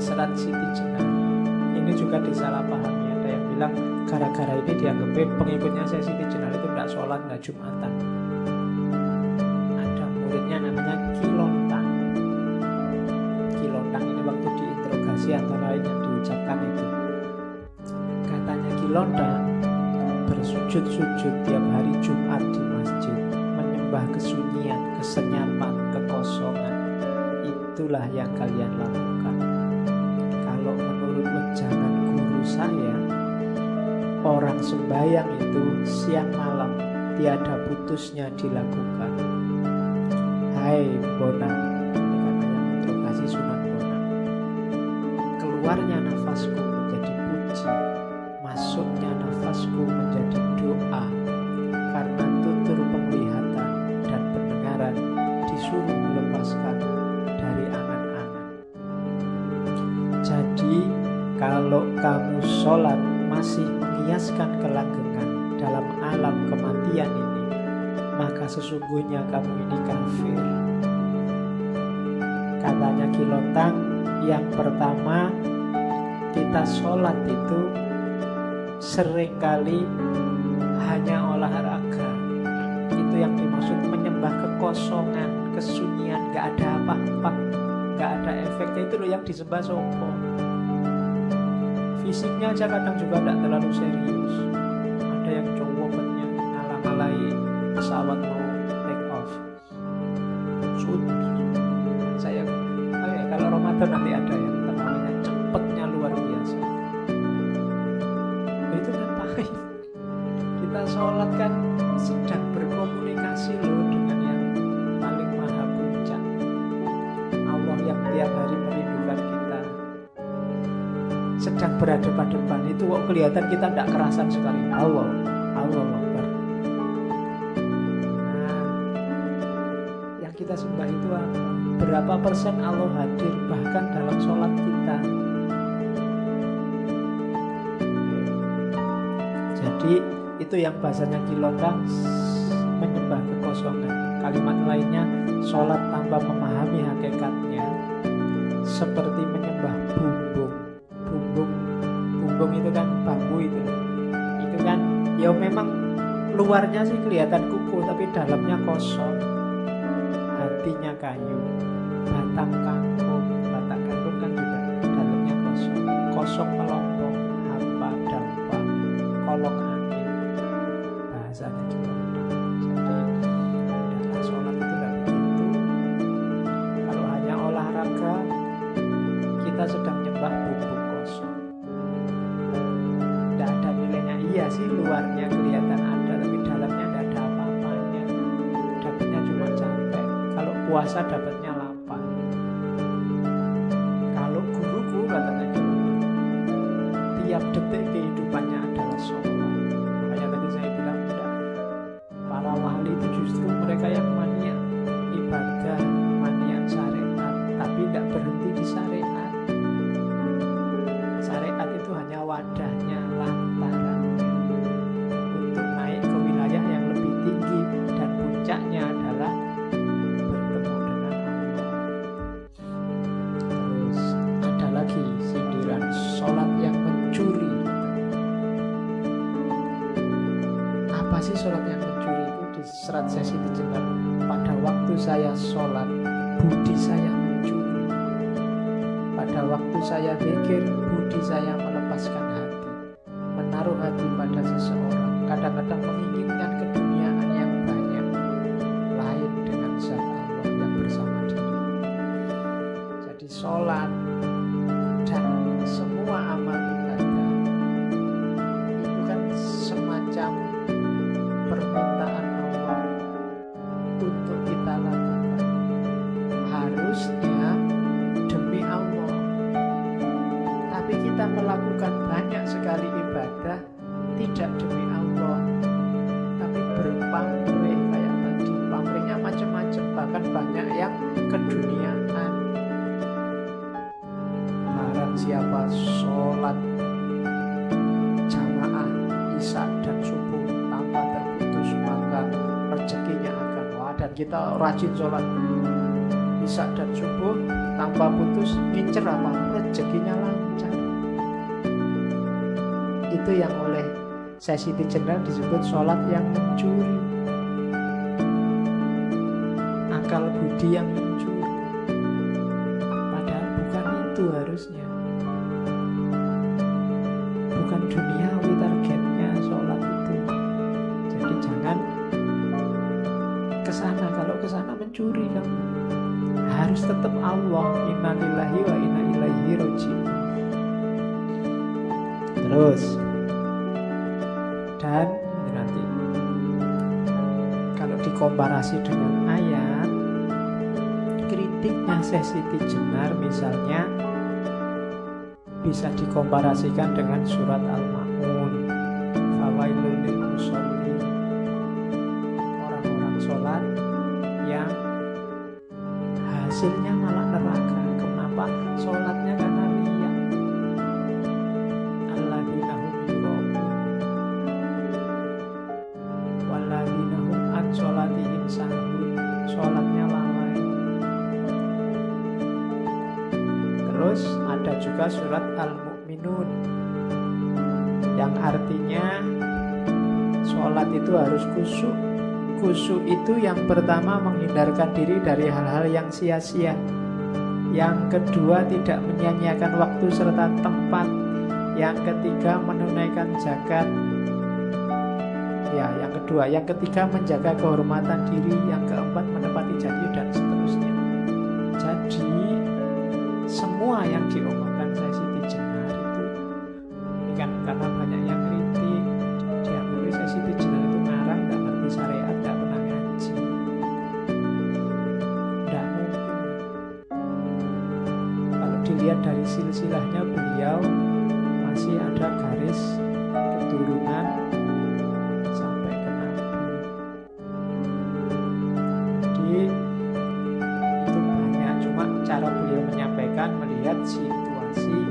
Serat Siti Jenar. Ini juga disalahpahami. Ada yang bilang gara-gara ini dianggap pengikutnya saya Siti Jenar itu tidak sholat, tidak Jumatan. Ada muridnya namanya Ki Lontang. Ki Lontang ini waktu diinterogasi antara lain yang diucapkan itu. Katanya Ki Lontang bersujud-sujud tiap hari Jumat di masjid, menyembah kesunyian, kesenyapan, kekosongan. Itulah yang kalian lakukan. Kalau menurut wejangan guru saya, orang sembahyang itu siang malam tiada putusnya dilakukan. Hai Bonang, ini karena yang interogasi Sunan Bonang. Keluarnya nafasku menjadi puji, masuknya nafasku menjadi doa. Karena tutur penglihatan dan pendengaran disuruh melepaskan dari angan-angan. Jadi kalau kamu sholat masih mengiaskan kelanggengan dalam alam kematian ini, maka sesungguhnya kamu ini kafir. Katanya Ki Lontang, yang pertama, kita sholat itu seringkali hanya olahraga. Itu yang dimaksud menyembah kekosongan, kesunyian, gak ada apa-apa, gak ada efeknya. Itu loh yang disembah sopo. Fisiknya aja kadang juga tidak terlalu serius. Ada yang cowoknya ngalah-ngalahi pesawat mau take off. Saya kalau Ramadan nanti ada yang namanya cepetnya luar biasa. Itu ngapain? Kita sholat kan sedang berkomunikasi loh dengan yang paling maha puncak, Allah yang tiap hari merindukan kita. Sedang berhadapan-hadapan itu kok kelihatan kita tidak kerasan sekali. Allah Akbar. Nah, yang kita sembah itu apa? Berapa persen Allah hadir bahkan dalam sholat kita? Jadi itu yang bahasanya Ki Lontang, menyembah kekosongan. Kalimat lainnya, sholat tanpa memahami hakikatnya seperti menyembah bumbung. Bumbung itu kan bambu itu kan ya memang luarnya sih kelihatan kukuh tapi dalamnya kosong. Hatinya kayu, batang kangkung kan juga dalamnya kosong melompong, hampa dampa, kolong angin, bahasanya Ki Lontang. Jadi dalam sholat itu tidak begitu. Kalau hanya olahraga, kita sedang nyembah bumbung kosong. Tidak ada nilainya. Iya sih luarnya kelihatan ada, tapi dalamnya tidak ada apa-apanya. Dapatnya cuma capek. Kalau puasa dapatnya lapar. Kalau guruku katanya tiap detik kehidupannya adalah sholat. Makanya tadi saya bilang para wali itu justru mereka yang maniak ibadah, maniak syariat, tapi tidak berhenti di syariat. Syariat itu hanya wadahnya, lantarannya untuk naik ke wilayah yang lebih tinggi, dan puncaknya adalah bertemu dengan Allah. Terus ada lagi sindiran sholat yang mencuri. Apa sih sholat yang mencuri itu? Di Serat Siti Jenar, pada waktu saya sholat budi saya mencuri, pada waktu saya zikir budi saya melepaskan hati, menaruh hati pada seseorang, kadang-kadang menginginkan keduniaan yang banyak lain dengan zat Allah yang bersama diri. Jadi sholat dan semua amal ibadah itu kan semacam permintaan Allah untuk kita lakukan. Harusnya demi Allah, tapi kita melakukan banyak sekali ibadah tidak demi Allah, tapi berpamrih. Kayak tadi, pamrihnya macam-macam, bahkan banyak yang keduniaan. Barang siapa sholat jamaah isya dan subuh tanpa terputus, maka rezekinya akan dan kita rajin sholat Isya dan subuh tanpa putus, ngincer apa? Rezekinya lancar. Itu yang oleh Siti Jenar disebut sholat yang mencuri, akal budi yang mencuri. Padahal bukan itu harusnya. Bukan duniawi targetnya sholat itu. Jadi jangan kesana. Kalau kesana mencuri kamu. Harus tetap Allah. Inna lillahi wa inna ilaihi raji'un. Terus, dan ini nanti kalau dikomparasi dengan ayat, kritiknya Siti Jenar misalnya bisa dikomparasikan dengan surat Al-Ma'un. Fawailul lil musholin, orang-orang sholat yang hasilnya malah neraka. Kenapa? Sholatnya karena riya. Alladzina hum yura'un walladzina hum an sholatihim sahun. Sholatnya lalai. Terus ada juga surat Al-Mu'minun yang artinya sholat itu harus khusyuk. Khusyuk itu yang pertama menghindarkan diri dari hal-hal yang sia-sia. Yang kedua tidak menyia-nyiakan waktu serta tempat. Yang ketiga menunaikan zakat. Ya, yang kedua. Yang ketiga menjaga kehormatan diri. Yang keempat menepati janji dan seterusnya. Jadi semua yang diomongkan Siti Jenar itu, ini kan karena banyak yang kritik, diakui Siti Jenar itu ngarang, gak ngerti syariat, gak pernah ngaji. Gak mungkin. Kalau dilihat dari silsilahnya beliau masih ada garis keturunan sampai ke Nabi. Jadi itu banyak, cuma cara beliau menyampaikan melihat situasi